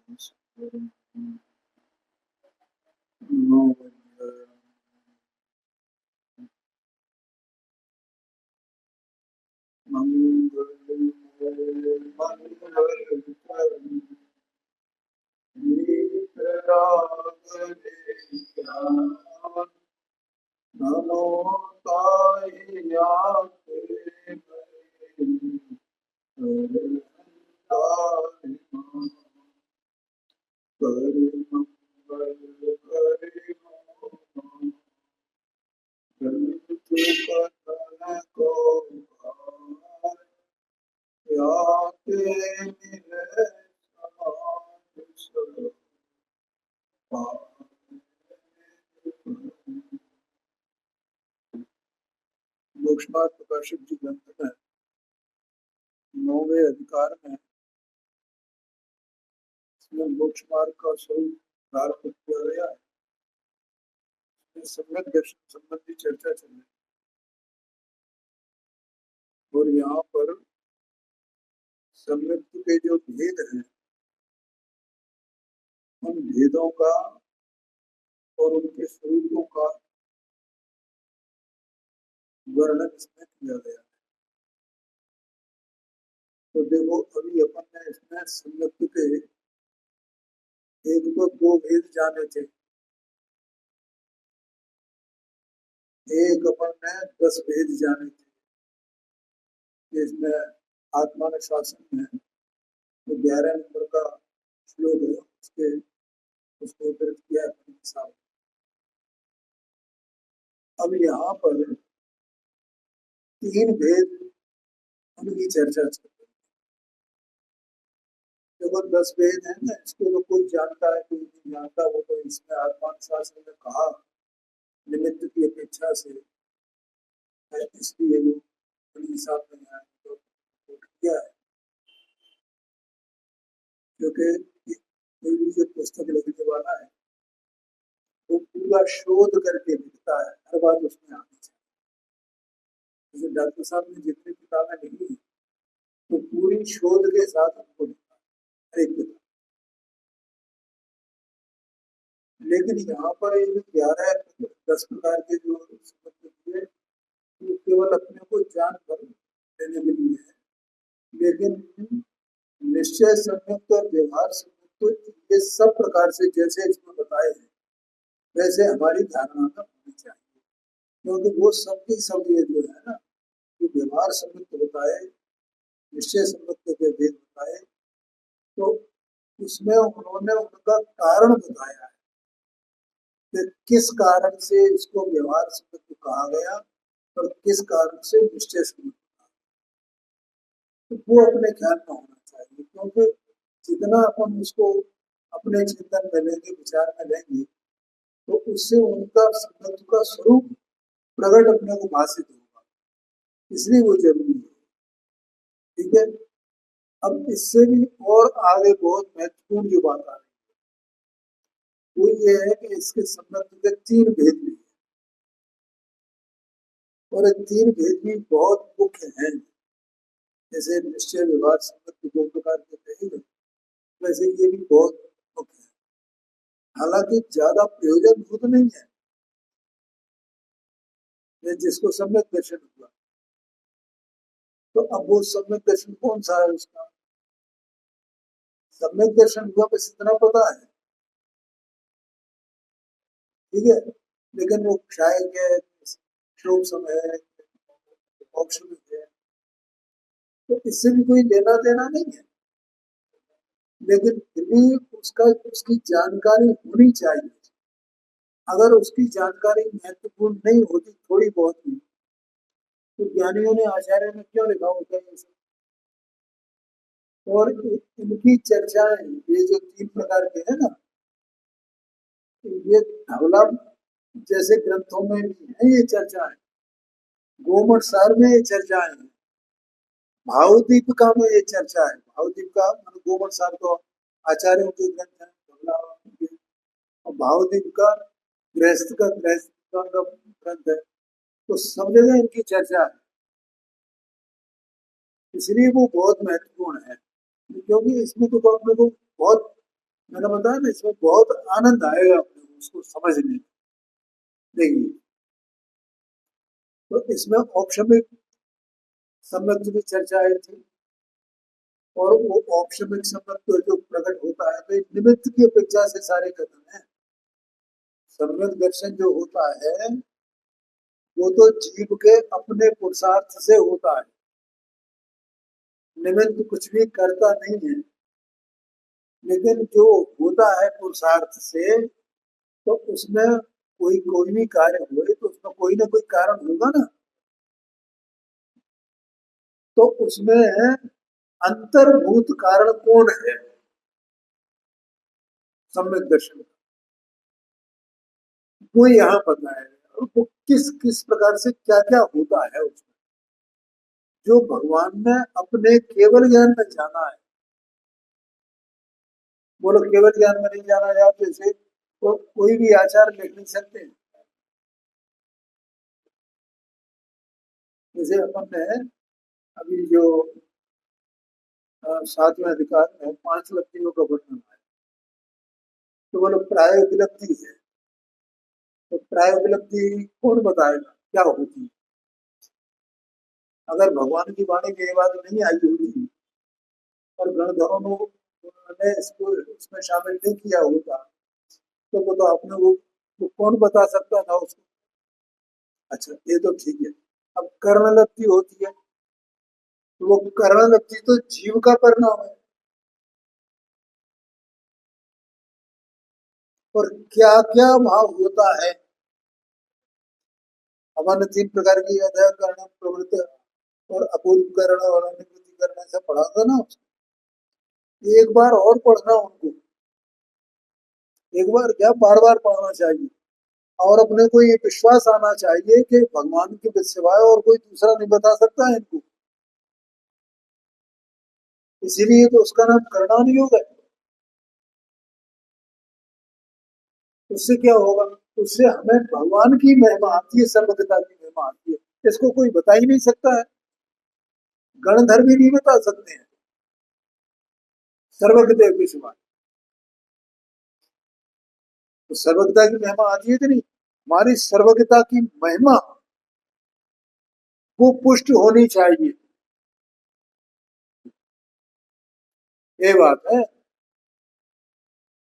नमो तायाते मोक्षमार्ग प्रकाशित जी ग्रंथ में 9वें अधिकार में इसमें मोक्ष मार्ग का स्वरूप प्रारंभ किया गया है। सम्यक दर्शन संबंधी चर्चा चल रही है और यहाँ पर सम्यक के जो भेद हैं उन भेदों का और उनके स्वरूपों का वर्णन इसमें किया गया है। तो देखो अभी अपन ने इसमें सम्यक के एक तो दो भेद जाने थे, एक अपन ने 10 भेद जाने थे। इसमें आत्मा ने शासन में तो 11 नंबर का श्लोक है, उसको उद्धृत किया है। अब यहाँ पर 3 भेद उनकी चर्चा चल रही है। देखो 10 भेद है ना, इसको तो कोई जानता है कोई नहीं जानता, वो तो इसमें आत्मा शासन ने कहा निमित्त की अपेक्षा से है, इसलिए वो अपने हिसाब में यहाँ तो किया है। क्योंकि कोई भी जो पुस्तक लिखने वाला है वो पूरा शोध करके लिखता है, हर बात उसमें आनी चाहिए। जैसे डॉक्टर साहब ने जितनी किताबें लिखी तो पूरी शोध के साथ उनको लिखा है एक किताब। लेकिन यहाँ पर ये जो 11-10 प्रकार के जो दिए वो केवल अपने को जान कर देने के लिए है, लेकिन निश्चय संयुक्त और व्यवहार संयुक्त ये सब प्रकार से जैसे इसमें बताए हैं वैसे हमारी धारणा में होनी चाहिए। क्योंकि वो सबकी सब ये जो है ना, जो व्यवहार संयुक्त बताए, निश्चय संयुक्त के भेद बताए, तो उसमें उन्होंने उनका कारण बताया है कि किस कारण से इसको व्यवहार संयुक्त कहा गया और किस कारण से निश्चय संयुक्त कहा, तो वो अपने ख्याल में होना चाहिए। क्योंकि जितना अपन उसको अपने चिंतन में लेंगे, विचार में लेंगे, तो उससे उनका संबंध का स्वरूप प्रकट अपने को भाषित होगा, इसलिए वो जरूरी है। ठीक है, अब इससे भी और आगे बहुत महत्वपूर्ण जो बात आ रही है वो ये है कि इसके संबंध के 3 भेद भी है और ये 3 भेद भी बहुत मुख्य हैं। जैसे निश्चय व्यवहार संबंध 2 प्रकार के कहे गए, वैसे ये भी बहुत मुख्य है। हालांकि ज्यादा प्रयोजन खुद नहीं है, जिसको सम्यक दर्शन हुआ, तो अब वो सम्यक दर्शन कौन सा है उसका? सम्यक दर्शन हुआ बस इतना पता है, ठीक है, लेकिन वो क्षय के श्लोक समय मोक्ष में है, तो इससे भी कोई लेना देना नहीं है। लेकिन फिर भी उसकी जानकारी होनी चाहिए। अगर उसकी जानकारी महत्वपूर्ण नहीं होती, थोड़ी बहुत भी, तो ज्ञानियों ने आचार्य ने क्यों लिखा होता है ये सब? और इनकी चर्चाएं ये जो 3 प्रकार के है ना, ये धवला जैसे ग्रंथों में भी है ये चर्चाएं, गोमठ सार में ये चर्चाएं हैं, भावदीपिका में ये चर्चा है। भावदीपिका गोमठ सार तो आचार्यों के ग्रंथ है, और भावदीपिका गृहस्थ का ग्रंथ है, तो सब जगह इनकी चर्चा है, इसलिए वो बहुत महत्वपूर्ण है। क्योंकि इसमें तो अपने को बहुत मैंने बताया ना, इसमें बहुत आनंद आएगा अपने को उसको समझने में। देखिए, तो इसमें औपशमिक संबंध की चर्चा आई थी, और वो औपशमिक संबंध तो जो प्रकट होता है, तो एक निमित्त की अपेक्षा से सारे कथन है। सम्यक दर्शन जो होता है वो तो जीव के अपने पुरुषार्थ से होता है, निमित्त कुछ भी करता नहीं है। लेकिन जो होता है पुरुषार्थ से, तो उसमें कोई कोई भी कार्य हुए तो उसमें कोई ना कोई कारण होगा ना। तो उसमें अंतर्भूत कारण कौन है सम्यक दर्शन, वो यहाँ बताया है। और वो किस किस प्रकार से क्या क्या होता है उसमें, जो भगवान ने अपने केवल ज्ञान में जाना है। वो लोग केवल ज्ञान में नहीं जाना चाहते थे, तो कोई भी आचार लिख नहीं सकते। जैसे अपन ने अभी जो 7वें अधिकार में 5 लब्धियों का वर्णन है, तो वो लोग प्राय उपलब्धि है। तो प्राय उपलब्धि कौन बताएगा क्या होती है? अगर भगवान की वाणी में ये बात नहीं आई होती और गणधरों ने इसको इसमें शामिल नहीं किया होता, तो वो तो आपने वो कौन बता सकता था उसको? अच्छा, ये तो ठीक है। अब कर्ण लब्धि होती है, तो वो कर्ण लब्धि तो जीव का परिणाम है। और क्या क्या भाव होता है, अपन ने 3 प्रकार की अध्याय कर्ण, प्रवृत्ति और अपूर्व कर्ण और अनिवृत्ति कर्ण ऐसा पढ़ा था ना। एक बार और पढ़ना उनको, एक बार क्या, बार बार पढ़ना चाहिए। और अपने को ये विश्वास आना चाहिए कि भगवान के सिवाय और कोई दूसरा नहीं बता सकता है इनको, इसीलिए तो उसका नाम करणान योग है। उससे क्या होगा? उससे हमें भगवान की महिमा आती है, सर्वज्ञता की महिमा आती है। इसको कोई बता ही नहीं सकता है, गणधर भी नहीं बता सकते हैं सर्वज्ञता के सिवाय। तो सर्वज्ञता की महिमा आती है कि नहीं? हमारी सर्वज्ञता की महिमा वो पुष्ट होनी चाहिए, ये बात है।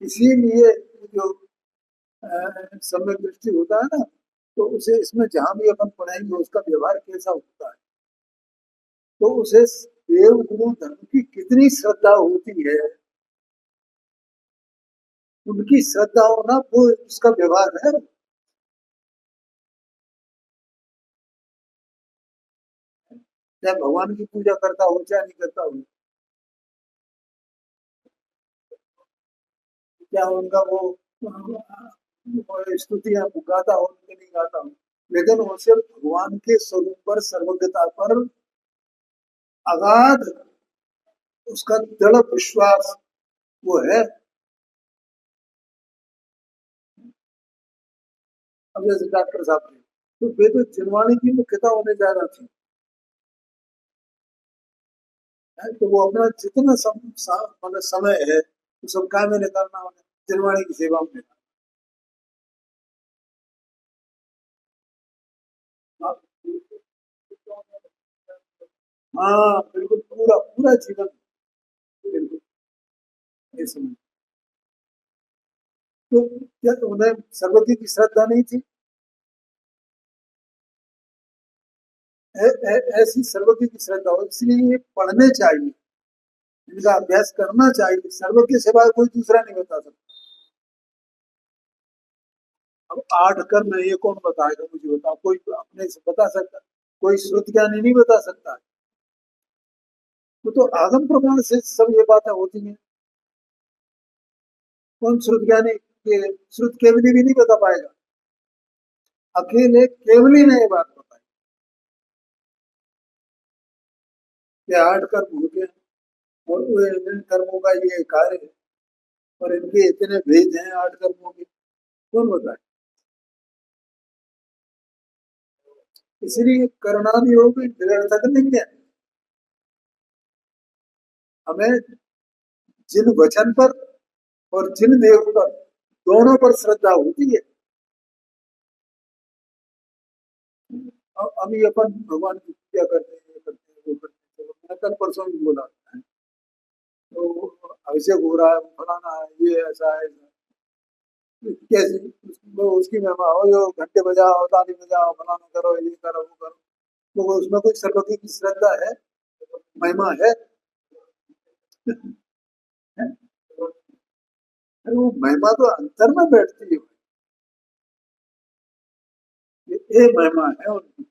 इसीलिए जो सम्यक दृष्टि होता है ना, तो उसे इसमें जहां भी अपन पढ़ेंगे उसका व्यवहार कैसा होता है, तो उसे देव गुरु धर्म की कितनी श्रद्धा होती है, उनकी श्रद्धा होना वो उसका व्यवहार है। चाहे भगवान की पूजा करता हो चाहे नहीं करता हो, क्या उनका वो स्तुतियां गाता हो कि नहीं गाता हो, लेकिन उसे भगवान के स्वरूप पर, सर्वज्ञता पर अगाध उसका दृढ़ विश्वास वो है। अब जैसे डॉक्टर साहब थे, तो वे तो जिनवाणी की मुख्यता होने जा रहा थी, है? तो वो अपना जितना मतलब समय है वो सब काय में निकालना, उन्हें जिनवाणी की सेवा में निकालना। हाँ बिल्कुल, पूरा पूरा जीवन, बिल्कुल ये समय। तो क्या उन्हें सर्वज्ञ की श्रद्धा नहीं थी? ऐसी सर्वज्ञ की श्रद्धा हो, इसलिए ये पढ़ने चाहिए, इनका अभ्यास करना चाहिए। सर्वज्ञ के सिवाय कोई दूसरा नहीं बता सकता। अब 8 कर्म है, ये कौन बताएगा? मुझे बताओ, कोई अपने से बता सकता? कोई श्रुत ज्ञानी नहीं बता सकता है। वो तो आगम प्रमाण से सब ये बातें होती हैं। कौन श्रुत ज्ञानी के श्रुत केवली भी नहीं बता पाएगा? अकेले केवली ने ये बात बताई कि 8 कर्म होते हैं, और इन कर्मों का ये कार्य है, और इनके इतने भेद हैं 8 कर्मों के, कौन बताए? इसलिए करणान योग निरर्थक नहीं है। हमें जिन वचन पर और जिन देव पर दोनों पर श्रद्धा होती है। अभी अपन भगवान की पूजा करते हैं, ये करते हैं, वो करते हैं, तो मैंने कल परसों भी बोला है, तो अभिषेक हो रहा है, फलाना है, ये ऐसा है, कैसे उसकी महिमा हो, जो घंटे बजाओ, ताली बजाओ, फलाना करो, ये करो, वो करो, तो उसमें कोई सर्वज्ञ की श्रद्धा है, महिमा है? अरे वो महिमा तो अंतर में बैठती है, ये महिमा है उनकी।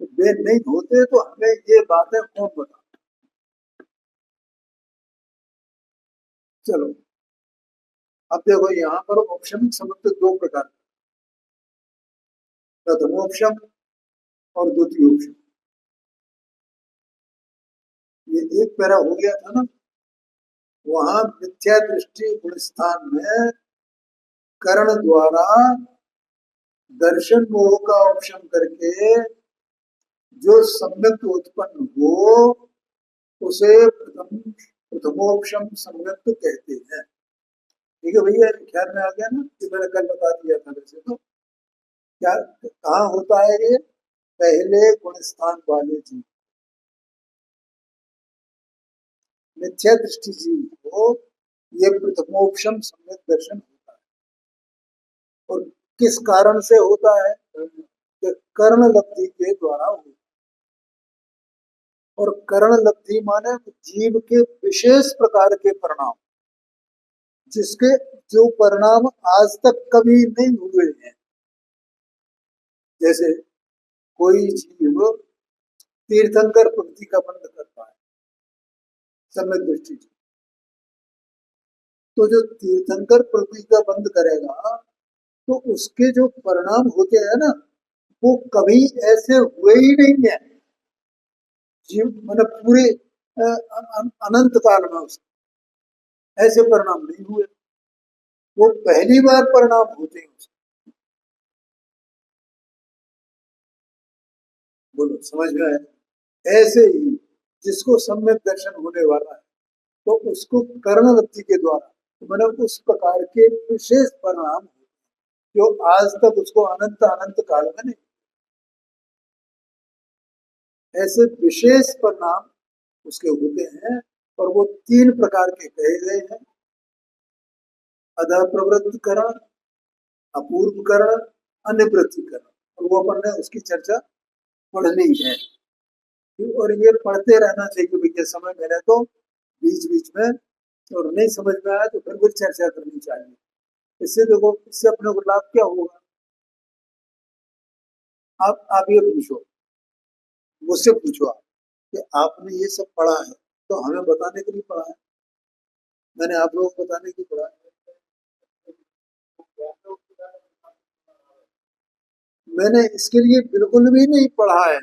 तो वे नहीं होते तो हमें ये बातें कौन बता। चलो, अब देखो यहाँ पर ऑप्शन शब्द दो प्रकार, प्रथमोपशम और द्वितीयोपशम। ये एक पैरा हो गया था ना, वहां मिथ्या दृष्टि गुण स्थान में कर्ण द्वारा दर्शन मोह का उपशम करके जो सम्यक उत्पन्न हो, उसे प्रथमोपशम सम्यक कहते हैं। ठीक है भैया, ख्याल में आ गया ना कि मैंने कल बता दिया था। वैसे तो क्या कहाँ होता है ये? पहले गुण स्थान वाले जीव, मिथ्या दृष्टि जीव को ये प्रथमोपशम सम्यक दर्शन होता है। और किस कारण से होता है? कि कर्ण लब्धि के द्वारा होता है। और कर्ण लब्धि माने जीव के विशेष प्रकार के परिणाम, जिसके जो परिणाम आज तक कभी नहीं हुए हैं। जैसे कोई जीव तीर्थंकर प्रवृत्ति का बंध करता है, सम्यक दृष्टि, तो जो तीर्थंकर प्रवृत्ति का बंद करेगा, तो उसके जो परिणाम होते हैं ना, वो कभी ऐसे हुए ही नहीं है जीव, मतलब पूरे अनंत काल में उसके ऐसे परिणाम नहीं हुए। वो पहली बार परिणाम होते हैं उसके। बोलो, समझ में आया? ऐसे ही जिसको सम्यक दर्शन होने वाला है, तो उसको कर्ण वृत्ति के द्वारा, तो मतलब उस प्रकार के विशेष परिणाम जो आज तक उसको अनंत अनंत काल में नहीं, ऐसे विशेष परिणाम उसके होते हैं। और वो तीन प्रकार के कहे गए हैं, अध प्रवृत्त करण, अपूर्व करण, अनिवृत्ति करण। और वो अपन ने उसकी चर्चा पढ़नी है, और ये पढ़ते रहना चाहिए भैया, समय मिले तो बीच बीच में, और नहीं समझ में आया तो फिर चर्चा करनी चाहिए। इससे देखो, इससे अपने को लाभ क्या होगा? आप ये पूछो, मुझसे पूछो आप कि आपने ये सब पढ़ा है तो हमें बताने के लिए पढ़ा है? मैंने आप लोगों को बताने के लिए पढ़ा है? मैंने इसके लिए बिल्कुल भी नहीं पढ़ा है,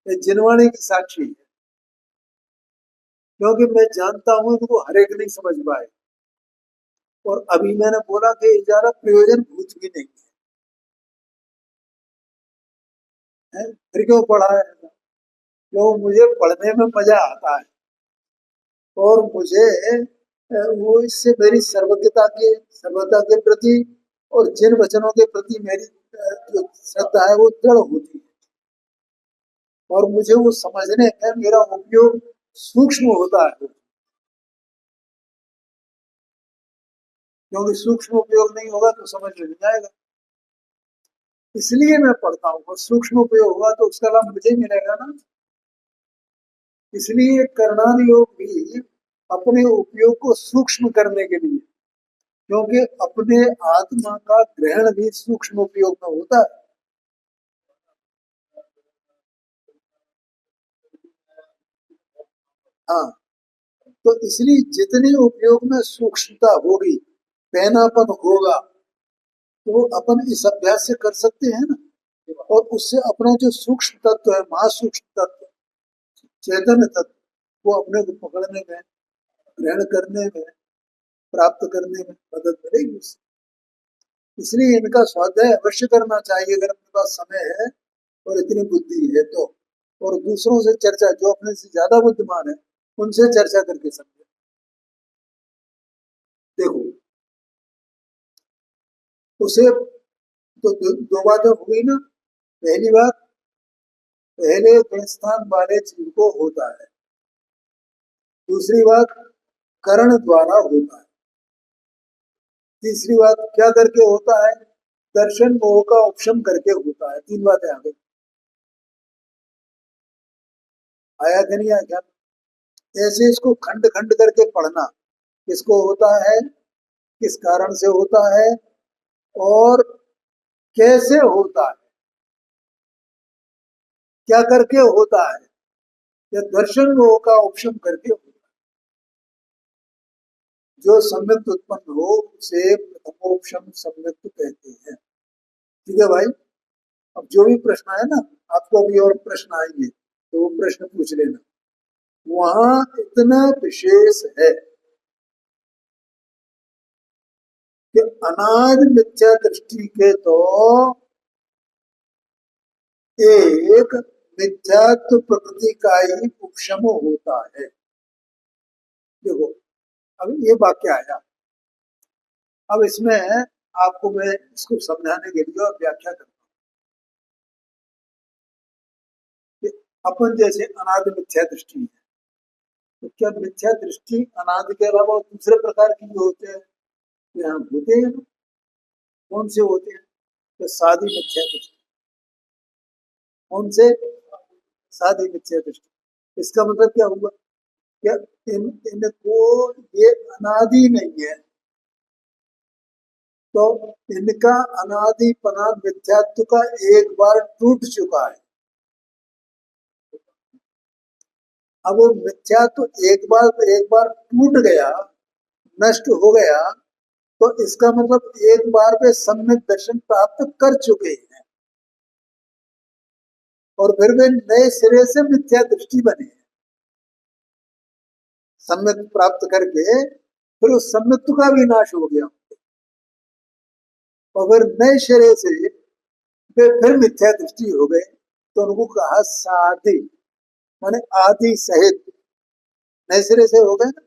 ये जिनवाणी की साक्षी है। क्योंकि मैं जानता हूं कि वो हर एक नहीं समझ पाए, और अभी मैंने बोला कि ज्यादा प्रयोजन भूत भी नहीं है, फिर क्यों पढ़ा है? क्यों? मुझे पढ़ने में मजा आता है, और मुझे वो इससे मेरी सर्वज्ञता के प्रति और जिन वचनों के प्रति मेरी जो श्रद्धा है वो दृढ़ होती है, और मुझे वो समझने में मेरा उपयोग सूक्ष्म होता है। क्योंकि सूक्ष्म उपयोग नहीं होगा तो समझ में नहीं आएगा, इसलिए मैं पढ़ता हूँ। और सूक्ष्म उपयोग होगा तो उसका लाभ मुझे ही मिलेगा ना। इसलिए करणान योग भी अपने उपयोग को सूक्ष्म करने के लिए, क्योंकि अपने आत्मा का ग्रहण भी सूक्ष्म उपयोग में होता है। हाँ, तो इसलिए जितनी उपयोग में सूक्ष्मता होगी, पैनापन होगा, तो अपन इस अभ्यास से कर सकते हैं ना। और उससे अपना जो सूक्ष्म तत्व है, महासूक्ष्म तत्व, चैतन्य तत्व, वो अपने को पकड़ने में, ग्रहण करने में, प्राप्त करने में मदद मिलेगी उससे। इसलिए इनका स्वाध्याय अवश्य करना चाहिए अगर अपने पास समय है और इतनी बुद्धि है तो। और दूसरों से चर्चा, जो अपने से ज्यादा बुद्धिमान है उनसे चर्चा करके समझे। देखो, उसे तो दो बातें हुई ना। पहली बात, पहले गुणस्थान वाले जीव को होता है। दूसरी बात, करण द्वारा होता है। तीसरी बात, क्या करके होता है? दर्शन मोह का उपशम करके होता है। तीन बातें आ गई। आया कि नहीं आया ख्याल? ऐसे इसको खंड खंड करके पढ़ना। किसको होता है, किस कारण से होता है, और कैसे होता है, क्या करके होता है, या दर्शन मोह का उपशम करके होता है। जो सम्यक्त उत्पन्न हो उसे प्रथमोपशम सम्यक्त कहते हैं। ठीक है भाई। अब जो भी प्रश्न है ना, आपको अभी और प्रश्न आएंगे तो वो प्रश्न पूछ लेना। वहां इतना विशेष है कि अनादि मिथ्या दृष्टि के तो एक मिथ्यात्व प्रकृति का ही उपशम होता है। देखो, अब ये वाक्य आया। अब इसमें आपको मैं इसको समझाने के लिए और व्याख्या करता हूँ कि अपन जैसे अनादि मिथ्या दृष्टि है, तो क्या मिथ्या दृष्टि अनादि के अलावा दूसरे प्रकार की भी होते हैं? यहाँ होते हैं ना। कौन से होते हैं? तो सादी मिथ्या दृष्टि। कौन से? सादी मिथ्या दृष्टि। इसका मतलब क्या हुआ? क्या इनको ये अनादि नहीं है, तो इनका अनादिपना मिथ्यात्व का एक बार टूट चुका है। अब वो मिथ्यात्व एक बार टूट गया, नष्ट हो गया, तो इसका मतलब एक बार वे सम्यक दर्शन प्राप्त कर चुके हैं और फिर वे नए सिरे से मिथ्या दृष्टि बने हैं। सम्यक प्राप्त करके फिर उस सम्यत्व का भी नाश हो गया और फिर नए सिरे से वे फिर मिथ्या दृष्टि हो गए। तो उनको कहा साधि, माने आदि सहित नए सिरे से हो गए ना।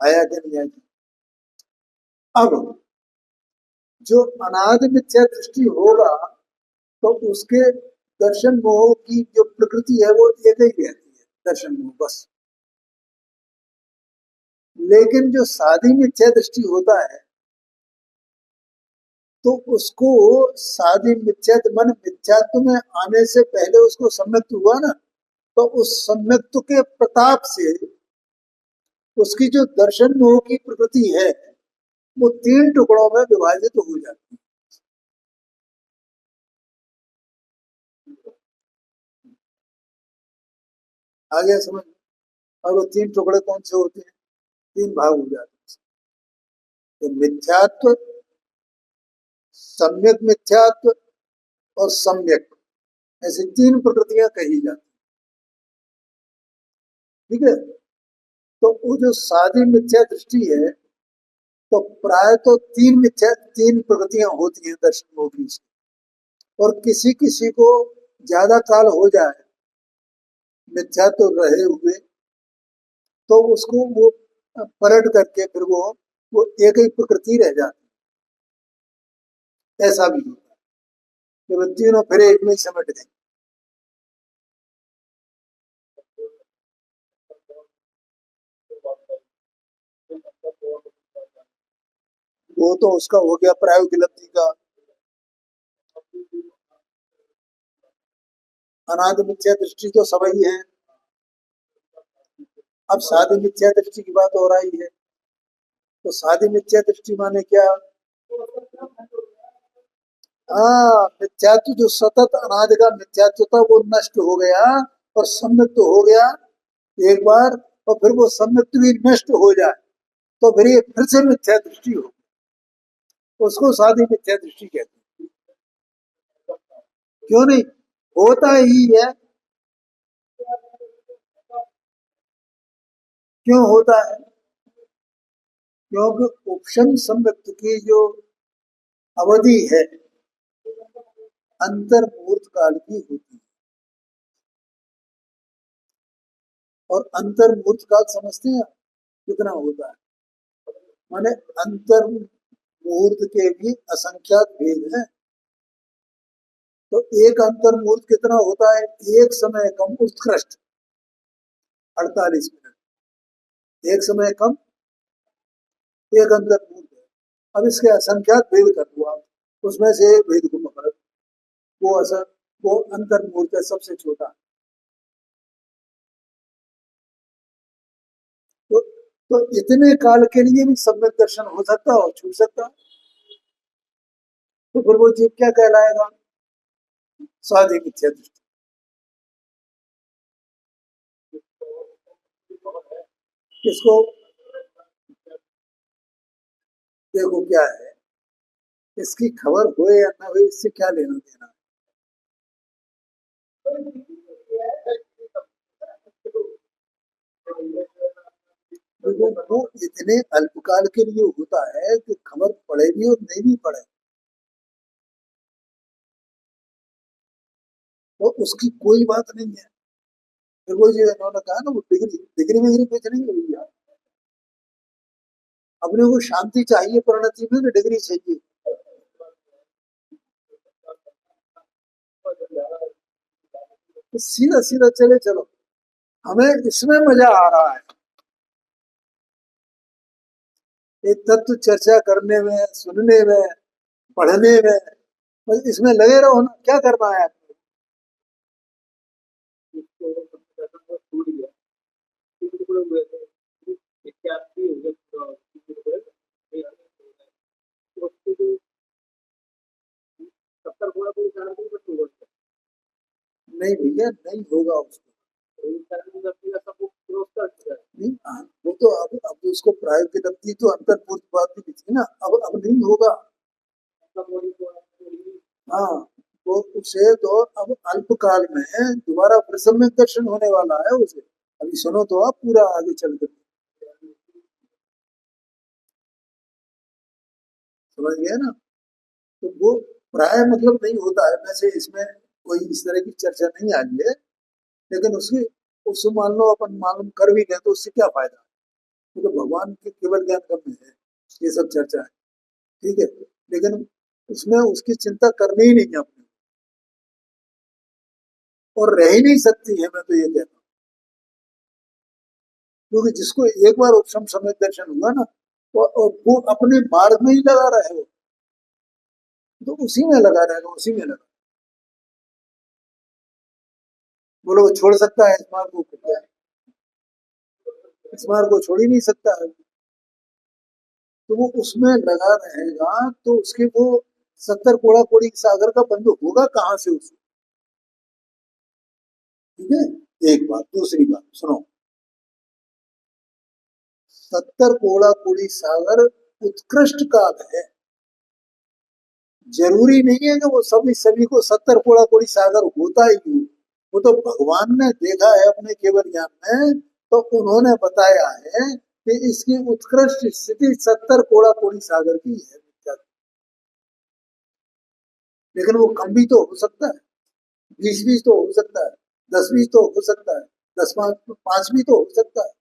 आया कि नहीं आया? अब जो अनादि मिथ्या दृष्टि होगा तो उसके दर्शन मोह की जो प्रकृति है वो एक ही रहती है, दर्शन मोह बस। लेकिन जो साधी मिथ्या दृष्टि होता है तो उसको साधी मिथ्यात्व मन मिथ्यात्व में आने से पहले उसको सम्यक्त हुआ ना, तो उस सम्यक्त के प्रताप से उसकी जो दर्शन मोह की प्रकृति है वो तीन टुकड़ों में विभाजित हो जाती है। आगे समझ। और वो तीन टुकड़े कौन से होते हैं? तीन भाग हो जाते हैं। तो मिथ्यात्व, सम्यक मिथ्यात्व और सम्यक, ऐसी तीन प्रकृतियां कही जाती। ठीक है। तो वो जो साधी मिथ्या दृष्टि है, तो प्राय तो तीन प्रकृतियां होती हैं दर्शन मोगी से। और किसी किसी को ज्यादा काल हो जाए मिथ्या तो रहे हुए, तो उसको वो पलट करके फिर वो एक ही प्रकृति रह जाती है। ऐसा भी होता है कि वो तीनों फिर एक में ही समेट गए। वो तो उसका हो गया प्रायोगिक का। अनादि मिथ्या दृष्टि तो सब ही है। अब साधी मिथ्या दृष्टि की बात हो रही है, तो साधी मिथ्या दृष्टि माने क्या? हाँ, मिथ्यात्व जो सतत अनादि का मिथ्यात्व था वो नष्ट हो गया और सम्यक्त तो हो गया एक बार, और फिर वो सम्यक्त भी नष्ट हो जाए तो फिर ये फिर से मिथ्या दृष्टि हो, उसको साधी मिथ्या दृष्टि कहते हैं। क्यों नहीं? होता ही है। क्यों होता है? क्योंकि उपशम सम्यक्त की जो अवधि है अंतर मुहूर्त काल की होती है। और अंतर्मुहूर्त काल समझते हैं कितना होता है? माने अंतर मुहूर्त के भी असंख्यात भेद हैं। तो एक अंतर मुहूर्त कितना होता है? एक समय कम उत्कृष्ट 48 मिनट। एक समय कम एक अंतर मुहूर्त है। अब इसके असंख्यात भेद कर दो आप, उसमें से एक भेद को पकड़ो, वो अंतर मुहूर्त है सबसे छोटा। तो, तो इतने काल के लिए भी सम्यक दर्शन हो सकता है और छूट सकता है। तो फिर वो जीव क्या कहलाएगा? स्वाधीन मिथ्या दृष्टि। इसको देखो क्या है, इसकी खबर हो या ना हो, इससे क्या लेना देना? देखो वो इतने अल्पकाल के लिए होता है कि खबर पड़े भी और नहीं भी पड़े, तो उसकी कोई बात नहीं है। फिर वो जो इन्होंने कहा ना, वो डिग्री डिग्री विग्री कुछ नहीं है भैया। अपने को शांति चाहिए परिणति में, कि डिग्री चाहिए? तो सीधा सीधा चले चलो, हमें इसमें मजा आ रहा है, ये तत्व चर्चा करने में, सुनने में, पढ़ने में। बस इसमें लगे रहो ना, क्या करना है आपको? नहीं भैया, नहीं होगा उसको। नहीं, वो तो अब तो उसको प्रायोगिक रखती तो अंतर्मुहूर्त बात भी थी ना, अब नहीं होगा। हाँ, तो उसे तो अब अल्पकाल में दोबारा प्रसन्न दर्शन होने वाला है उसे। अभी सुनो तो आप पूरा आगे चल कर, समझ गए ना? तो वो प्राय मतलब नहीं होता है, वैसे इसमें कोई इस तरह की चर्चा नहीं आई है। लेकिन उसकी, उसको मान लो अपन मालूम कर भी लें तो उससे क्या फायदा? क्योंकि तो भगवान के केवल ज्ञान कम में है ये सब चर्चा है, ठीक है। लेकिन उसमें उसकी चिंता करनी ही नहीं है अपने, और रह ही नहीं सकती है, मैं तो ये कहता हूँ। क्योंकि जिसको एक बार उपशम समय दर्शन हुआ ना, वो अपने मार्ग में ही लगा रहे हो, तो उसी में लगा रहेगा, उसी में लगा। बोलो वो छोड़ सकता है इस मार्ग को? क्या इस मार्ग को छोड़ ही नहीं सकता है। तो वो उसमें लगा रहेगा, तो उसके वो 70 कोड़ा कोड़ी सागर का बंद होगा कहाँ से उसे? ठीक है, एक बात। दूसरी बात सुनो, 70 कोड़ा कोड़ी सागर उत्कृष्ट काल है। जरूरी नहीं है कि वो सभी सभी को 70 कोड़ा कोड़ी सागर होता ही क्यों। वो तो भगवान ने देखा है अपने केवल ज्ञान में, तो उन्होंने बताया है कि इसकी उत्कृष्ट स्थिति 70 कोड़ा कोड़ी सागर की है। लेकिन वो कम भी तो हो सकता है, 20 20 तो हो सकता है, 10 20 तो हो सकता है, 10 5 भी तो हो सकता है।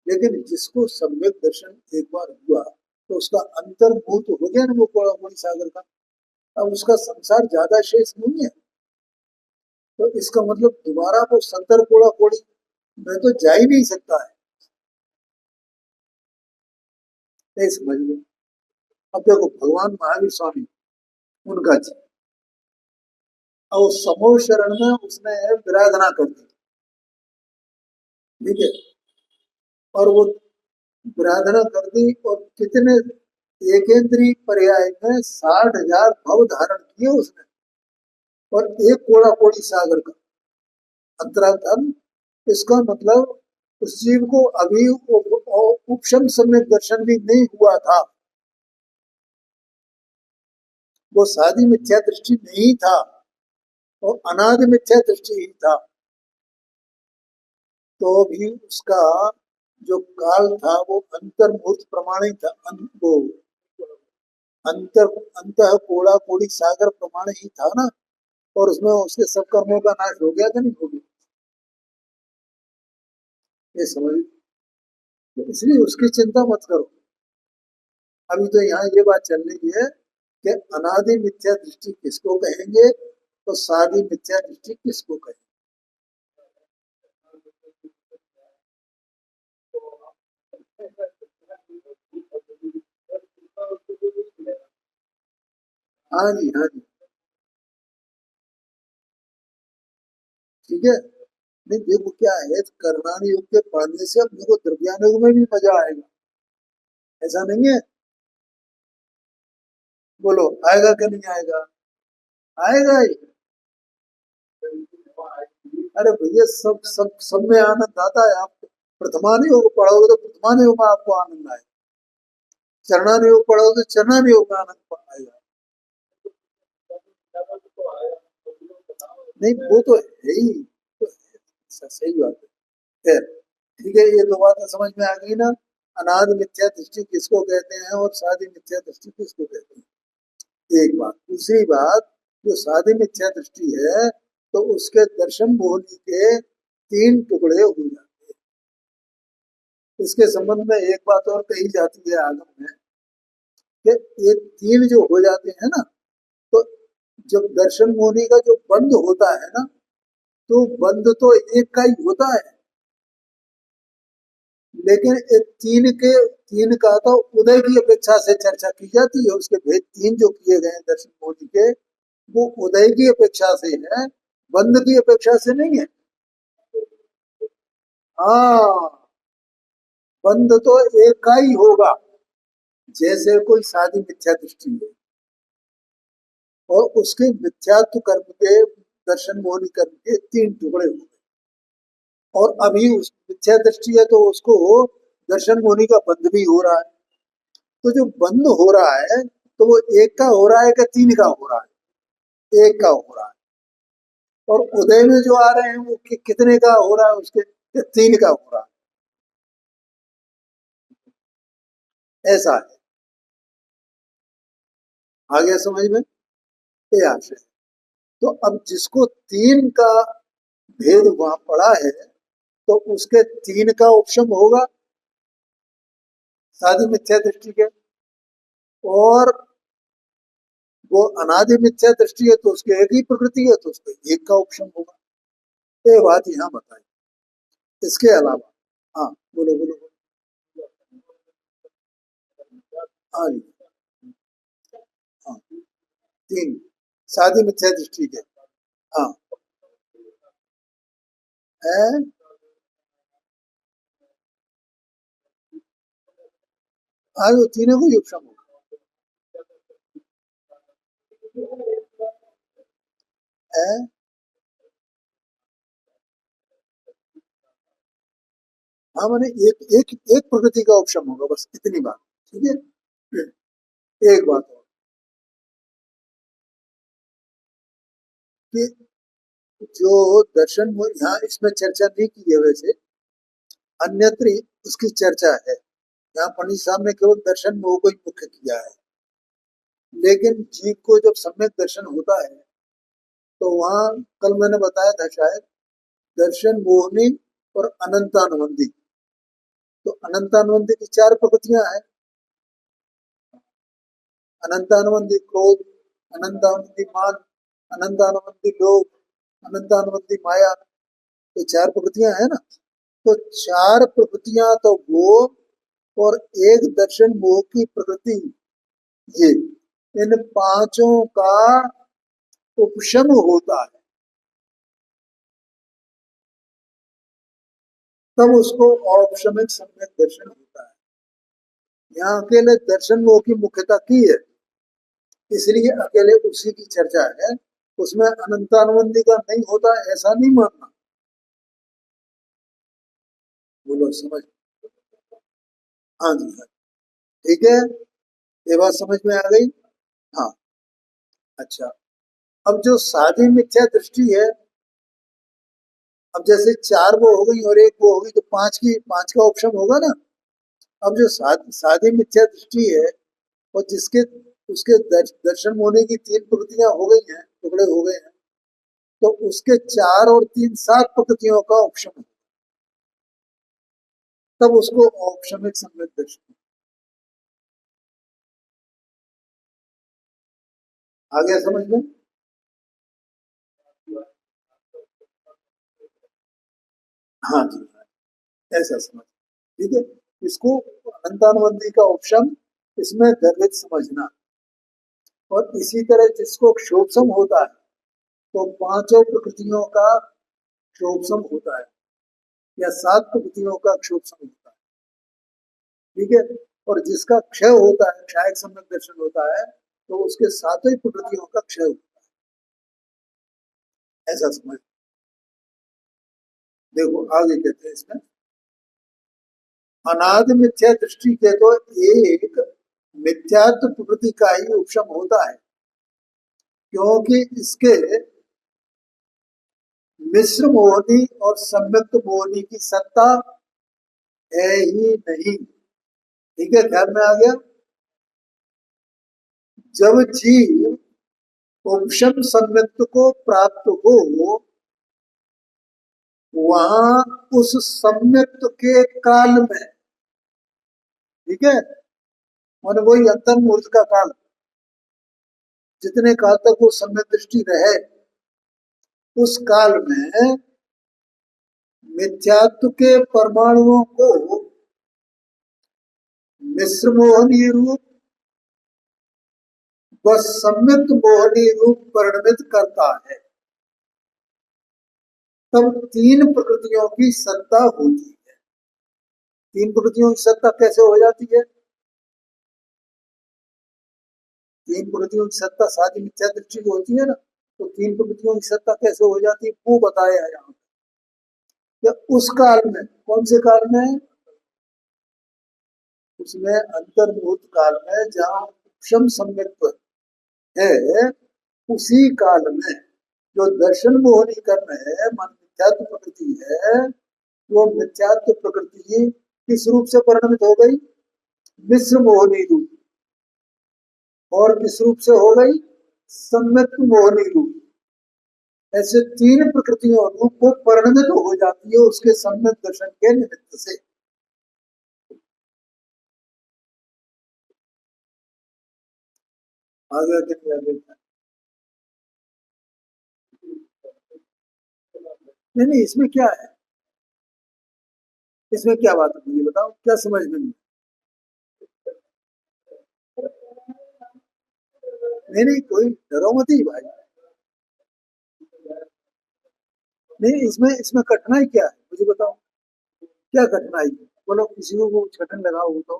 लेकिन जिसको सम्यक दर्शन एक बार हुआ, तो उसका अंतर्भूत हो गया ना वो कोड़ा कोड़ी सागर का। अब उसका संसार ज्यादा शेष नहीं है। तो इसका मतलब दोबारा वो 70 कोड़ा कोड़ी में तो जा ही नहीं सकता है। ये समझ लो। अब देखो भगवान महावीर स्वामी, उनका जी, और समूह शरण में उसने विराधना कर दी, ठीक है। और वो विराधना कर दी, और कितने एकेंद्रीय पर्याय में 60,000 भव धारण किए उसने, और एक कोड़ा कोड़ी सागर का अंतराधन। इसका मतलब उस जीव को अभी उपशम सम्यक दर्शन भी नहीं हुआ था, वो साधी मिथ्या दृष्टि नहीं था, वो अनादि मिथ्या दृष्टि ही था। तो भी उसका जो काल था वो अंतर्मुहूर्त प्रमाणित था, वो अंतर अंत कोड़ा कोड़ी सागर प्रमाण ही था ना। और उसमें उसके सब कर्मों का नाश हो गया कि नहीं हो गया, ये समझ। इसलिए उसकी चिंता मत करो। अभी तो यहाँ ये बात चल रही है कि अनादि मिथ्या दृष्टि किसको कहेंगे, तो सादी मिथ्या दृष्टि किसको कहेंगे। हाँ जी, हाँ जी, ठीक है। नहीं देखो क्या है, कर्णानी योग के पढ़ने से अपने को द्रव्यान योग में भी मजा आएगा, ऐसा नहीं है। बोलो आएगा कि नहीं आएगा, आएगा ही। अरे भैया सब सब सब में आनंद आता है। आप प्रथमान योग पढ़ोगे तो प्रथमान योग में आपको आनंद आएगा, चरणान योग पढ़ोगे तो चरणान योग में आनंद आएगा। नहीं वो तो है ही, तो सही बात है। खैर, ठीक है, ये दो बातें समझ में आ गई ना। अनादि मिथ्या दृष्टि किसको कहते हैं और सादी मिथ्या दृष्टि किसको कहते हैं, एक बात। दूसरी बात, जो सादी मिथ्या दृष्टि है तो उसके दर्शन मोहनी के तीन टुकड़े हो जाते हैं। इसके संबंध में एक बात और कही जाती है आगम में, कि ये तीन जो हो जाते हैं ना, तो जब दर्शन मोहनी का जो बंद होता है ना, तो बंद तो एक का ही होता है, लेकिन ये तीन का तो उदय की अपेक्षा से चर्चा की जाती है। उसके भेद तीन जो किए गए हैं दर्शन मोदी के, वो उदय की अपेक्षा से है, बंद की अपेक्षा से नहीं है। हाँ, बंद तो एक का ही होगा। जैसे कोई सादी मिथ्या दृष्टि है और उसके मिथ्यात्व कर्म के, दर्शन मोहनी कर्म के तीन टुकड़े हो गए, और अभी उस मिथ्या दृष्टि है तो उसको दर्शन मोहनी का बंद भी हो रहा है। तो जो बंद हो रहा है, तो वो एक का हो रहा है कि तीन का हो रहा है, एक का हो रहा है। और उदय में जो आ रहे हैं वो कितने का हो रहा है, उसके तीन का हो रहा है, ऐसा है। आ गया समझ में, ये आशय। तो अब जिसको तीन का भेद वहां पड़ा है, तो उसके तीन का उपशम होगा साधी मिथ्या दृष्टि के। और वो अनादि मिथ्या दृष्टि है तो उसके एक ही प्रकृति है, तो उसके एक का उपशम होगा। ये बात यहाँ बताई। इसके अलावा, हाँ बोलो बोलो बोलो। हाँ जी, हाँ, तीन साधी मिथ्या दृष्टि के। हाँ है, हाँ वो तीनों को ही उपशम होगा है। हाँ मैंने एक एक एक प्रकृति का उपशम होगा, बस इतनी बात। ठीक है, एक बात और, कि जो दर्शन यहाँ इसमें चर्चा नहीं की है वैसे, अन्यत्र उसकी चर्चा है। यहाँ पंडित साहब ने केवल दर्शन मोह को ही मुख्य किया है। लेकिन जीव को जब सम्यक दर्शन होता है, तो वहाँ कल मैंने बताया था शायद, दर्शन मोहनी और अनंतानुबंधी। तो अनंतानुबंधी की चार प्रकृतियां हैं, अनंतानुबंधी क्रोध, अनंतानुबंधी मान, अनंतानुबंधी लोभ, अनंतानुबंधी माया। ये चार प्रकृतियां है ना। तो चार प्रकृतियां तो वो, और एक दर्शन मोह की प्रकृति, ये, इन पांचों का उपशम होता है, तब उसको औपशमिक सम्यक दर्शन होता है। यहाँ अकेले दर्शन मोह की मुख्यता की है, इसलिए अकेले उसी की चर्चा है। उसमें अनंतानुबंधी का नहीं होता ऐसा नहीं मानना। बोलो समझ। हाँ जी, हाँ, ठीक है, ये बात समझ में आ गई। हाँ, अच्छा। अब जो सादी मिथ्या दृष्टि है, अब जैसे चार वो हो गई और एक वो हो गई, तो पांच का ऑप्शन होगा ना। अब जो सादी मिथ्या दृष्टि है, और जिसके उसके दर्शन होने की तीन प्रकृतियां हो गई हैं, टुकड़े हो गए हैं, तो उसके 4 और 3 7 प्रकृतियों का ऑप्शन है, तब उसको औपशमिक सम्यक दर्शन। आ गया समझ में? हाँ जी, ऐसा समझ, ठीक है। इसको अनंतानुबंधी का ऑप्शन इसमें गर्भित समझना। और इसी तरह जिसको क्षोभसम होता है, तो 5 प्रकृतियों का क्षोभसम होता है, या 7 प्रकृतियों का क्षोभसम होता है, ठीक है। और जिसका क्षय होता है, क्षयक सम्यक दर्शन होता है, तो उसके 7 प्रकृतियों का क्षय होता है, ऐसा समझ। देखो आगे कहते हैं इसमें, अनादि मिथ्या दृष्टि के तो एक मिथ्यात्व प्रकृति का ही उपशम होता है, क्योंकि इसके मिश्र मोहनी और संयुक्त मोहनी की सत्ता है ही नहीं। ठीक है, ध्यान में आ गया? जब जीव उपशम संयुक्त को प्राप्त हो, वहां उस संयुक्त के काल में, ठीक है, माने वही अंतर्मूर्त का काल, जितने काल तक वो सम्यक दृष्टि रहे, उस काल में मिथ्यात्व के परमाणुओं को मिश्र मोहनी रूप व सम्यक मोहनी रूप परिणमित करता है। तब 3 प्रकृतियों की सत्ता होती है। 3 प्रकृतियों की सत्ता कैसे हो जाती है? 3 प्रकृतियों की सत्ता सारी मिथ्या दृष्टि की होती है ना, तो 3 प्रकृतियों की सत्ता कैसे हो जाती है वो बताया है यहाँ। या उस काल में, कौन से काल में? उसमें अंतर्मुहूर्त काल में, जहाँ उपशम सम्यक है, उसी काल में जो दर्शन मोहनी कर्म है, मन मिथ्यात्व प्रकृति है, वो मिथ्यात्व प्रकृति किस रूप से परिणमित हो गई? मिश्र मोहनी रूप। और किस रूप से हो गई? सम्यक मोहनी रूप। ऐसे 3 प्रकृतियों रूप को परिणमित हो जाती है उसके सम्यक दर्शन के निमित्त से। आगे क्या देखना? नहीं नहीं, इसमें क्या है? इसमें क्या बात है मुझे बताओ, क्या समझ में नहीं? नहीं नहीं, कोई डरो मत ही भाई। नहीं, इसमें इसमें कठिनाई क्या है मुझे बताओ, क्या कठिनाई है? बोलो, किसी को वो छटन लगा हो तो।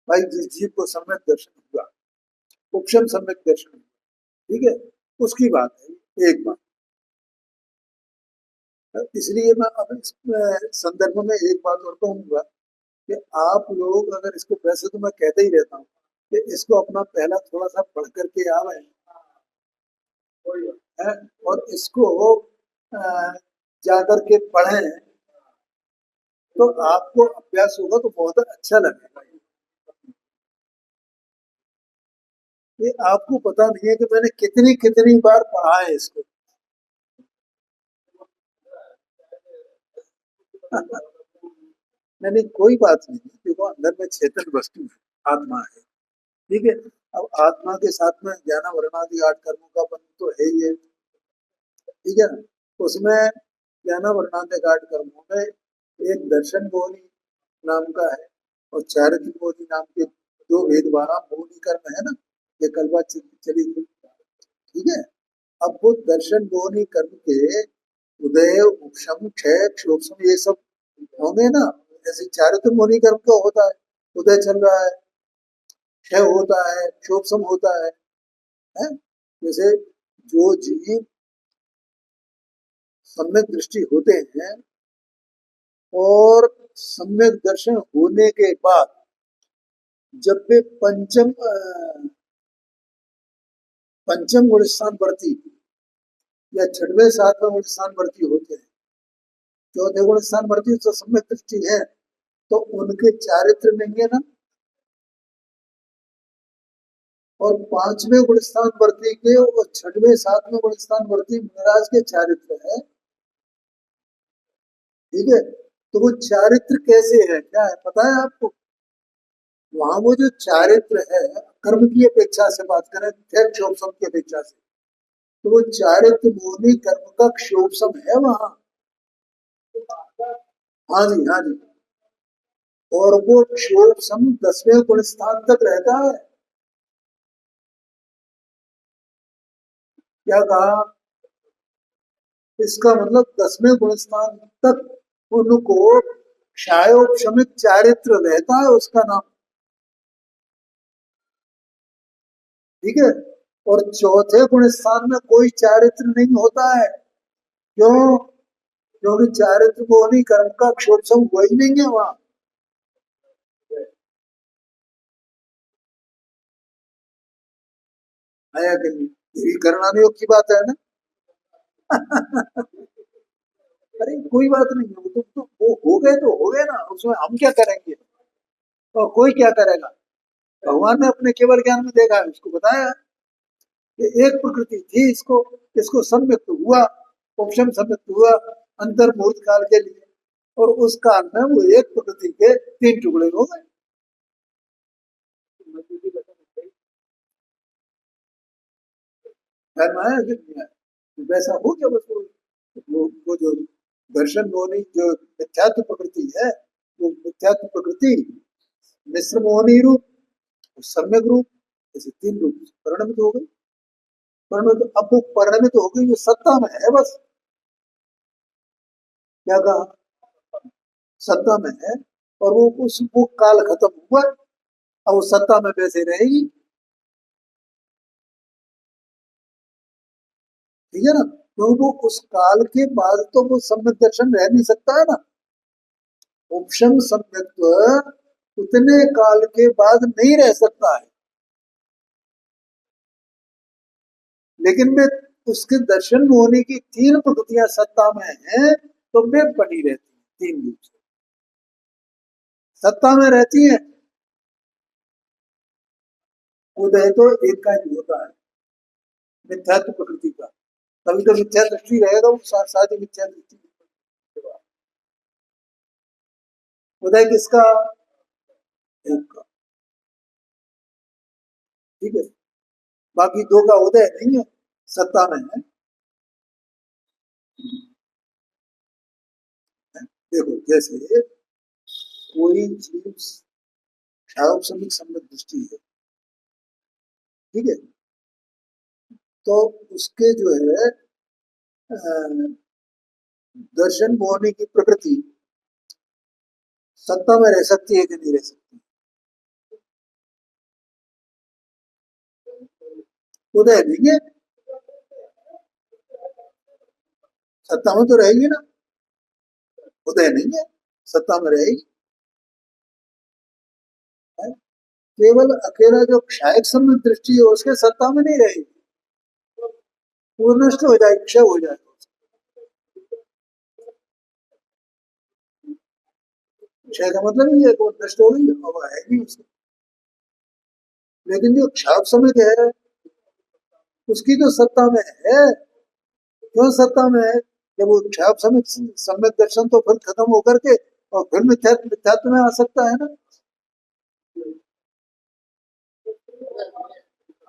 भाई जिस जीव को सम्यक दर्शन हुआ, उपशम सम्यक दर्शन हुआ, ठीक है, उसकी बात है, एक बात। इसलिए मैं अब इस संदर्भ में एक बात और कहूंगा कि आप लोग अगर इसको, वैसे तो मैं कहते ही रहता हूँ कि इसको अपना पहला थोड़ा सा पढ़ करके आवे है, और इसको जाकर के पढ़ें, तो आपको अभ्यास होगा तो बहुत अच्छा लगेगा। ये आपको पता नहीं है कि मैंने कितनी कितनी बार पढ़ा है इसको। नहीं नहीं, कोई बात नहीं, देखो अंदर में चेतन वस्तु है, आत्मा है, ठीक है। अब आत्मा के साथ में ज्ञान वर्णादि 8 कर्मों का बंध तो है ही है, ठीक है ना। उसमें ज्ञान वर्णादि 8 कर्मों में एक दर्शन मोहनी नाम का है, और चारित्र मोहनी नाम के 2 भेद 12 मोहनी कर्म है ना, ये कल बात चली थी, ठीक है। अब वो दर्शन मोहनी कर्म के उदय, उपशम, क्षय, क्षोभसम, ये सब होंगे ना। जैसे चारित्र मोहनी कर्म का होता है, उदय चल रहा है, क्षय होता है, क्षोभसम होता है? जैसे जो जीव सम्यक दृष्टि होते हैं, और सम्यक दर्शन होने के बाद जब वे पंचम गुण स्थान वर्ती या 6वें 7वें गुण स्थान वर्ती होते हैं, चौथे गुण स्थान वर्ती तो सम्यक दृष्टि है, तो उनके चारित्र में है ना, और पांचवें गुण स्थान वर्ती के और छठवें सातवें गुण स्थान वर्ती महाराज के चारित्र है। ठीक है, तो वो चारित्र कैसे है, क्या है पता है आपको? वहां वो जो चारित्र है, कर्म की अपेक्षा से बात करें, क्षोभसम की अपेक्षा से, तो वो चारित्र मोहनी कर्म का क्षोभसम है वहां। हाँ जी, हाँ जी। और वो क्षोभसम 10वें गुण स्थान तक रहता है। क्या कहा? इसका मतलब 10वें गुण स्थान तक उनको क्षायोपशमित चारित्र रहता है, उसका नाम। ठीक है, और चौथे गुण स्थान में कोई चारित्र नहीं होता है। क्यों? क्योंकि चारित्र को नहीं, कर्म का क्षोभसम वही नहीं है वहां। आया कि नहीं? ये करना की बात है ना। अरे कोई बात नहीं है, तो वो हो गए तो हो गए ना, उसमें हम क्या करेंगे? और कोई क्या करेगा? भगवान ने अपने केवल ज्ञान में देखा है, उसको बताया कि एक प्रकृति थी, इसको सम्यक्त हुआ, उपशम सम्यक्त हुआ अंतर्मुहूर्त काल के लिए, और उस काल में वो एक प्रकृति के तीन टुकड़े हो गए। धर्म है कि नहीं है? तो वैसा हो गया बस। वो जो दर्शन मोहनी जो मिथ्यात्व प्रकृति है, वो मिथ्यात्व प्रकृति मिश्र मोहनी रूप, सम्यक रूप, ऐसे तीन रूप परिणमित हो गई। परिणमित, अब वो परिणमित हो गई, वो सत्ता में है बस। क्या कहा? सत्ता में है, और वो काल खत्म हुआ, अब वो सत्ता में वैसे रहेगी। ठीक है ना? तो वो उस काल के बाद तो वो सम्यक दर्शन रह नहीं सकता है ना। उपशम सम्यक्त्व उतने काल के बाद नहीं रह सकता है, लेकिन वे उसके दर्शन होने की तीन प्रकृतियां सत्ता में हैं, तो वे बनी रहती हैं तीन रूप से, सत्ता में रहती है। उदय तो एक का ही होता है, मिथ्यात्व प्रकृति का। कभी तो मिथ्या दृष्टि रहेगा, वो साथ साथ ही मिथ्या दृष्टि। उदय किसका? एक का। ठीक है, बाकी दो का उदय नहीं है, सत्ता में है। देखो, जैसे कोई जीव क्षारोपशमिक संबंध दृष्टि है, ठीक है, तो उसके जो है दर्शन होने की प्रकृति सत्ता में रह सकती है कि नहीं रह सकती? उदय नहीं है, सत्ता में तो रहेगी ना। उदय नहीं है, सत्ता में रहेगी। है? केवल अकेला जो क्षायक संबंध दृष्टि है, उसके सत्ता में नहीं रहेगी, वो नष्ट हो जाएगी, क्षय हो जाएगा। क्षय का मतलब ये है कि वो नष्ट हो गई, अब है नहीं उसकी। लेकिन जो क्षाप समित है, उसकी तो सत्ता में है। क्यों सत्ता में है? जब वो क्षाप समित सम्यक दर्शन तो फिर खत्म होकर के और फिर मिथ्यात्व मिथ्यात्व में आ सकता है ना।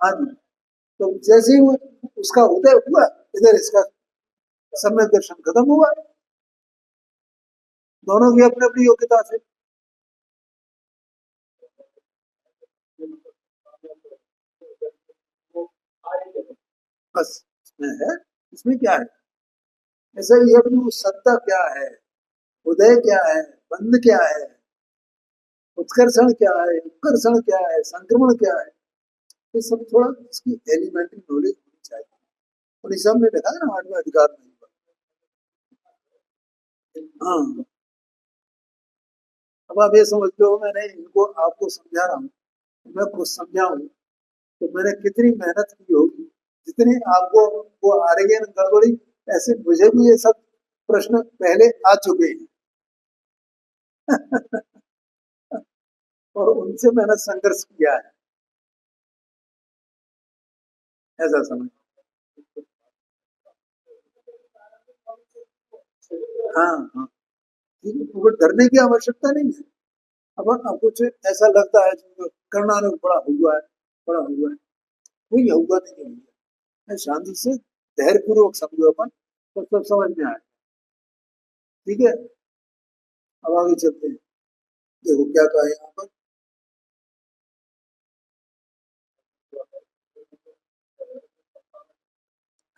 हाँ जी। तो जैसे ही वो उसका उदय हुआ, इधर इसका सम्यक दर्शन खत्म हुआ, दोनों की अपनी अपनी योग्यता से। बस इसमें है, इसमें क्या है? ऐसा ही अपनी वो सत्ता क्या है, उदय क्या है, बंध क्या है, उत्कर्षण क्या है, उत्कर्षण क्या है, संक्रमण क्या है, ये सब थोड़ा इसकी एलिमेंट्री नॉलेज होनी चाहिए। और इस हमने देखा है ना, आठवें अधिकार में। हाँ, अब आप ये समझ लो, मैंने इनको आपको समझा रहा हूँ, मैं खुद समझा हूँ, तो मैंने कितनी मेहनत की होगी, जितनी आपको वो आ रही है ना गड़बड़ी, ऐसे मुझे भी ये सब प्रश्न पहले आ चुके हैं। और उनसे मैंने संघर्ष किया है। ऐसा समझ। हाँ हाँ, ठीक है, वो डरने की आवश्यकता नहीं है। अब कुछ ऐसा लगता है जो करना नहीं, बड़ा हुआ है, बड़ा हुआ है, कोई हुआ नहीं है, शांति से धैर्य पूर्वक समझो अपन, तो सब समझ में आए। ठीक है, अब आगे चलते हैं। देखो क्या कहा है यहाँ पर।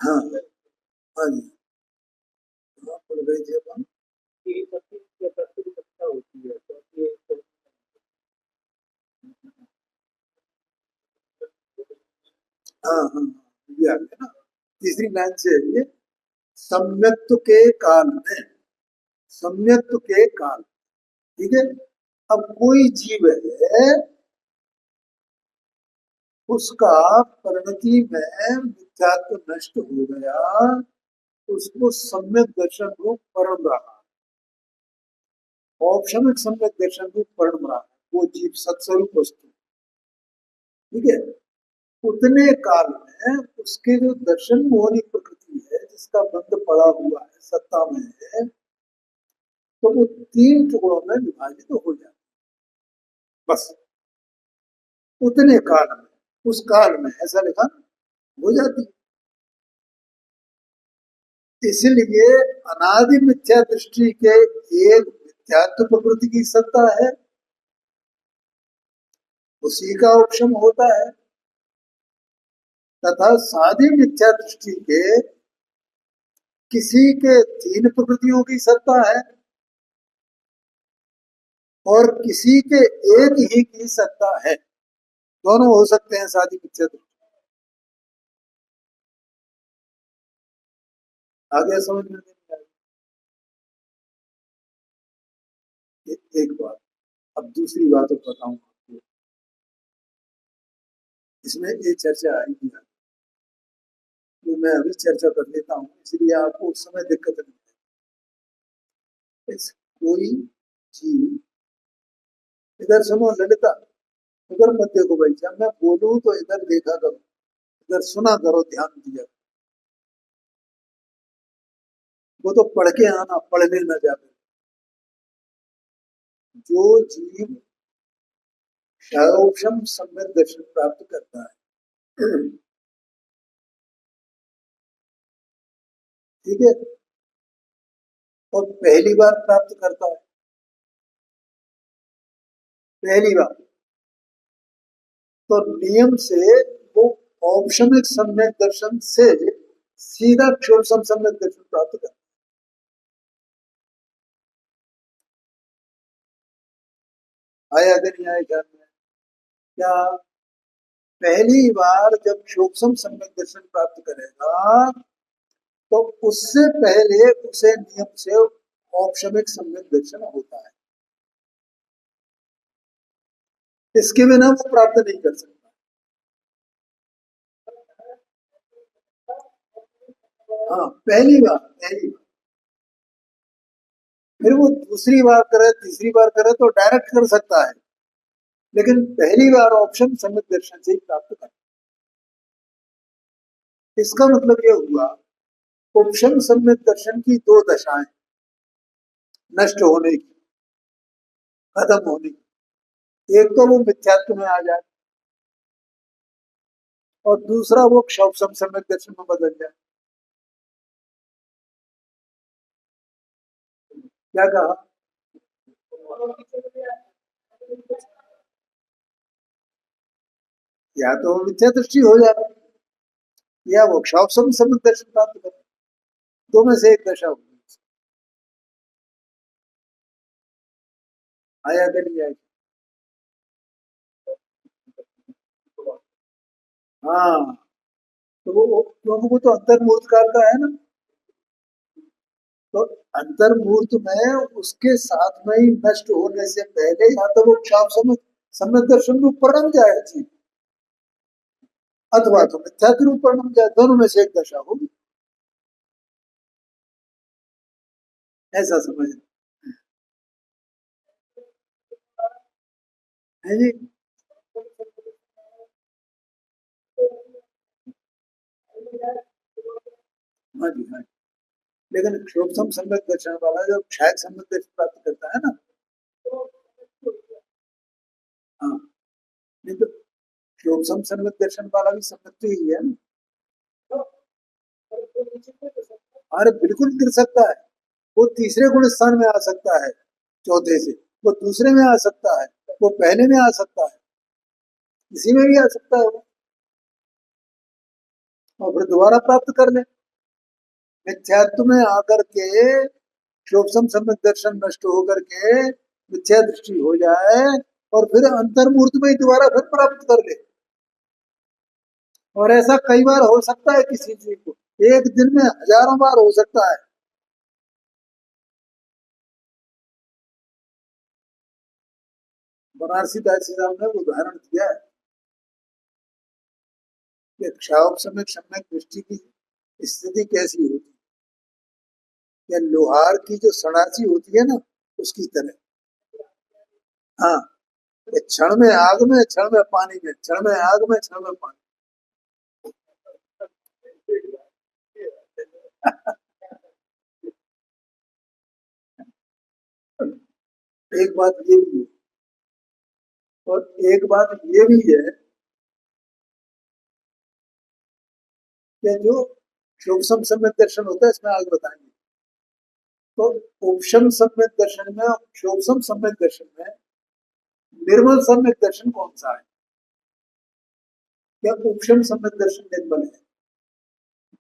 हाँ हाँ जी, हाँ, पढ़ रहे थे अपन। हाँ हाँ हाँ, ये आ गया ना, तीसरी लाइन से है ये। सम्यक्त्व के काल में, सम्यक्त्व के काल, ठीक है। अब कोई जीव है, उसका परिणति में मिथ्यात्व नष्ट हो गया, उसको सम्यक दर्शन रूप परम रहा, औपशमिक सम्यक दर्शन रूप परम रहा, वो जीव सत्स्वरूप वस्तु, ठीक है। उतने काल में उसके जो दर्शन मोहनी प्रकृति है, जिसका बंध पड़ा हुआ है, सत्ता में है, तो वो तीन टुकड़ों में विभाजित हो जाता है, बस उतने काल में, उस काल में ऐसा लिखा हो जाती है। इसलिए अनादि मिथ्या दृष्टि के एक मिथ्यात्व प्रकृति की सत्ता है, उसी का उपशम होता है, तथा साधी मिथ्या दृष्टि के किसी के तीन प्रकृतियों की सत्ता है, और किसी के एक ही की सत्ता है, दोनों हो सकते हैं साधी मिथ्या दृष्टि। आगे समझ में नहीं आई। एक बात, अब दूसरी बात और बताऊं आपको, इसमें एक चर्चा आई थी, तो मैं अभी चर्चा कर लेता हूँ, इसलिए आपको उस समय दिक्कत नहीं है। कोई चीज, इधर सुनो ललिता, इधर मत देखो भाई, जब मैं बोलूं तो इधर देखा करो, इधर सुना करो, ध्यान दिया। वो तो पढ़ के आना, पढ़ने न जाते। जो जीव क्षयोक्षम सम्यक दर्शन प्राप्त करता है, ठीक है, और पहली बार प्राप्त करता है, पहली बार, तो नियम से वो औपशमिक सम्यक दर्शन से सीधा क्षोभसम सम्यक दर्शन प्राप्त करता है। आया कि नहीं आया ध्यान में? क्या पहली बार जब क्षोभसम सम्यक दर्शन प्राप्त करेगा, तो उससे पहले उसे नियम से औपशमिक सम्यक दर्शन होता है, इसके बिना वो प्राप्त नहीं कर सकता। हाँ, पहली बार, पहली बार, फिर वो दूसरी बार करे, तीसरी बार करे तो डायरेक्ट कर सकता है, लेकिन पहली बार ऑप्शन सम्यक दर्शन से ही प्राप्त कर। इसका मतलब ये हुआ, ऑप्शन सम्यक दर्शन की दो दशाएं, नष्ट होने की, खत्म होने की। एक तो वो मिथ्यात्व में आ जाए, और दूसरा वो क्षोभ सम्यक दर्शन में बदल जाए। क्या कहा? या तो मिथ्या दृष्टि हो जाए, या वो क्षोभ सम्यक दर्शन प्राप्त करे, दो में से एक दशा होगी। आया कि नहीं आया? हाँ, तो वो तो अंतर्मुहूर्त काल का है ना, तो अंतर्मुहूर्त में उसके साथ में ही नष्ट होने से पहले या तो वो क्षाप समय सम्यक दर्शन रूप परिणम जाए चीज, अथवा तो मिथ्यात्व रूप परिणम जाए, दोनों में से एक दशा होगी। ऐसा समझ है जी। हाँ जी, हाँ जी। लेकिन क्षोभसम सम्यक दर्शन वाला जब क्षायक सम्यक दर्शन प्राप्त करता है ना, हाँ, नहीं तो क्षोभसम सम्यक दर्शन वाला भी सम्यक तो ही है ना। अरे बिल्कुल गिर सकता है, वो तीसरे गुण स्थान में आ सकता है, चौथे से वो दूसरे में आ सकता है, वो पहले में आ सकता है, इसी में भी आ सकता है वो, और फिर दोबारा प्राप्त कर ले। मिथ्यात्व में आकर के क्षोभसम सम्यक दर्शन नष्ट होकर के मिथ्या दृष्टि हो जाए, और फिर अंतर्मूर्त में ही दोबारा फिर प्राप्त कर ले। और ऐसा कई बार हो सकता है किसी चीज को, एक दिन में हजारों बार हो सकता है। बनारसी दास साहब ने उदाहरण दिया है कि क्षाप समय सम्यक दृष्टि की स्थिति कैसी होती है, या लोहार की जो सड़ासी होती है ना, उसकी तरह। हाँ, ये क्षण में आग में, क्षण में पानी में, क्षण में आग में, क्षण में पानी। एक बात ये भी है, और एक बात ये भी है कि जो सूक्ष्म सम्यक दर्शन होता है, इसमें आगे बताएंगे। तो उपशम सम्यक दर्शन में और सूक्ष्म सम्यक दर्शन में निर्मल सम्यक दर्शन कौन सा है? क्या उपशम सम्यक दर्शन निर्मल है?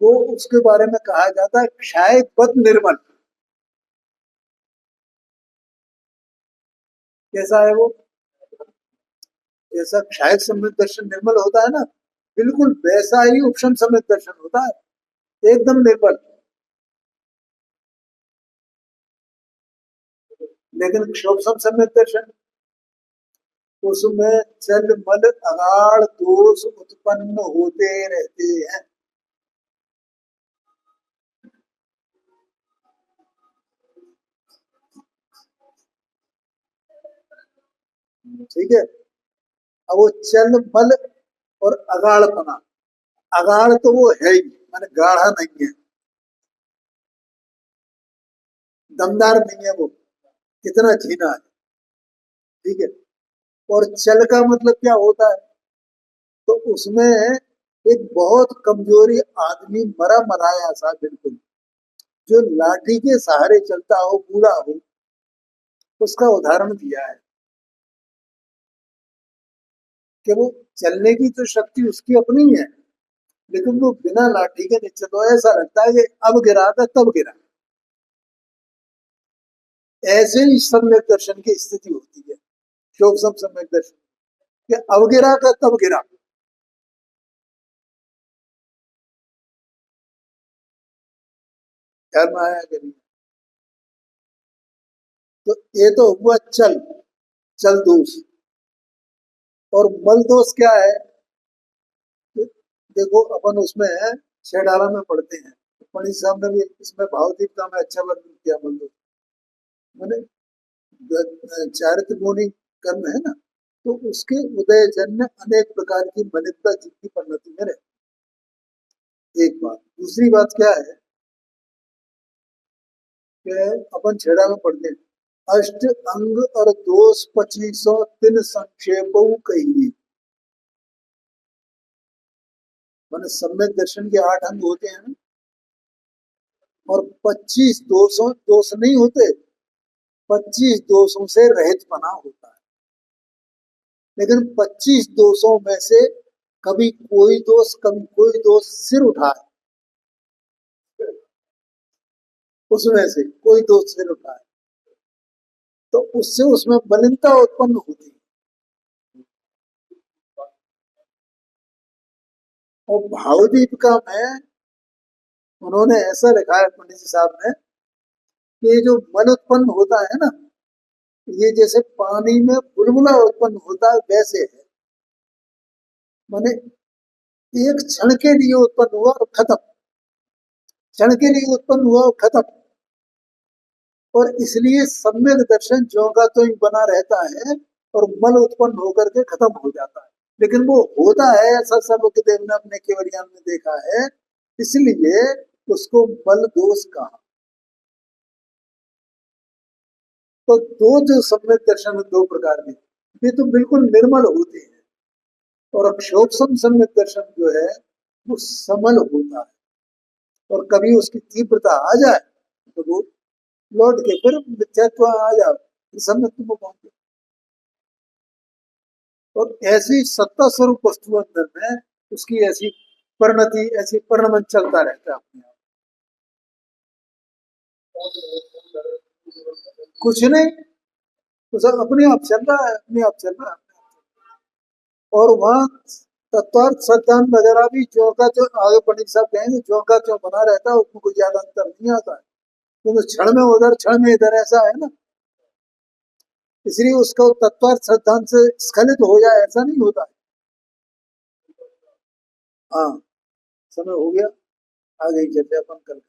वो उसके बारे में कहा जाता है क्षय पद निर्मल। कैसा है वो? जैसा क्षय सम्यक दर्शन निर्मल होता है ना, बिल्कुल वैसा ही उपशम सम्यक दर्शन होता है, एकदम निर्मल। लेकिन क्षोभसम सम्यक दर्शन, उसमें चल मल अगाड़ दोष उत्पन्न होते रहते हैं। ठीक है। अब वो चल मल और अगाड़पना, अगाड़ तो वो है ही, माने गाढ़ा नहीं है, दमदार नहीं है वो, कितना झीना है। ठीक है। और चल का मतलब क्या होता है? तो उसमें एक बहुत कमजोरी आदमी, मरा मराया सा बिल्कुल, जो लाठी के सहारे चलता हो, बूढ़ा हो, उसका उदाहरण दिया है कि वो चलने की तो शक्ति उसकी अपनी है, लेकिन वो बिना लाठी के नीचे, तो ऐसा लगता है कि अब गिरा था तब गिरा। ऐसे ही सम्यक दर्शन की स्थिति होती है, शोक सब सम्यक दर्शन, कि अब गिरा का तब गिरा। ख्याल में आया कि नहीं? तो ये तो हुआ चल, चल दोष। और मल दोष क्या है? कि देखो अपन उसमें छह डाला में पढ़ते हैं, पंडित साहब ने भी इसमें भावदीपता में अच्छा वर्णन किया मल दोष। मैंने चारित्र गुणी कर्म है ना, तो उसके उदय जन्य अनेक प्रकार की मनिकता जितनी परिणति में रहती है। एक बात, दूसरी बात क्या है कि अपन छेड़ा में पढ़ते हैं, अष्ट अंग और दोष 25 तीन संक्षेप कही। मैंने सम्यक दर्शन के 8 अंग होते हैं ना, और 25 दोषों, दोष नहीं होते, 25 दोषों से रहित बना होता है। लेकिन 25 दोषों में से कभी कोई दोष, कभी कोई दोष सिर उठाए, उसमें से कोई दोष सिर उठाए, तो उससे उसमें मलिनता उत्पन्न होती है। और भावदीपिका में उन्होंने ऐसा लिखा है पंडित जी साहब ने, कि ये जो मन उत्पन्न होता है ना, ये जैसे पानी में बुलबुला उत्पन्न होता है वैसे है। माने एक क्षण के लिए उत्पन्न हुआ और खत्म, क्षण के लिए उत्पन्न हुआ और खत्म। और इसलिए सम्यक दर्शन ज्यों का त्यों ही बना रहता है, और मल उत्पन्न होकर के खत्म हो जाता है। लेकिन वो होता है ऐसा, सर्वज्ञदेव ने अपने केवलियान में देखा है इसलिए उसको मल दोष कहा। तो दो जो सम्यक दर्शन है दो प्रकार के, ये तो बिल्कुल निर्मल होते हैं, और अक्षोभसम सम्यक दर्शन जो है वो समल होता है, और कभी उसकी तीव्रता आ जाए तो वो लौट के फिर मिथ्यात्व आ जाए, फिर सम्यक्त्व को पहुंचे। और ऐसी सत्ता स्वरूप वस्तु अंदर में उसकी ऐसी परिणति, ऐसी परिणमन चलता रहता है अपने आप। कुछ नहीं, तो सब अपने आप चल रहा है, अपने आप चल रहा है। और वहाँ तत्वार्थ सिद्धांत वगैरह भी जो का जो आगे पंडित साहब कहेंगे, जो का जो बना रहता है उसमें कोई ज्यादा अंतर नहीं आता है, क्योंकि तो क्षण में उधर क्षण में इधर ऐसा है ना, इसलिए उसका तत्वार्थ सिद्धांत से स्खलित हो जाए ऐसा नहीं होता है। हाँ, समय हो गया, आगे चलते अपन कल।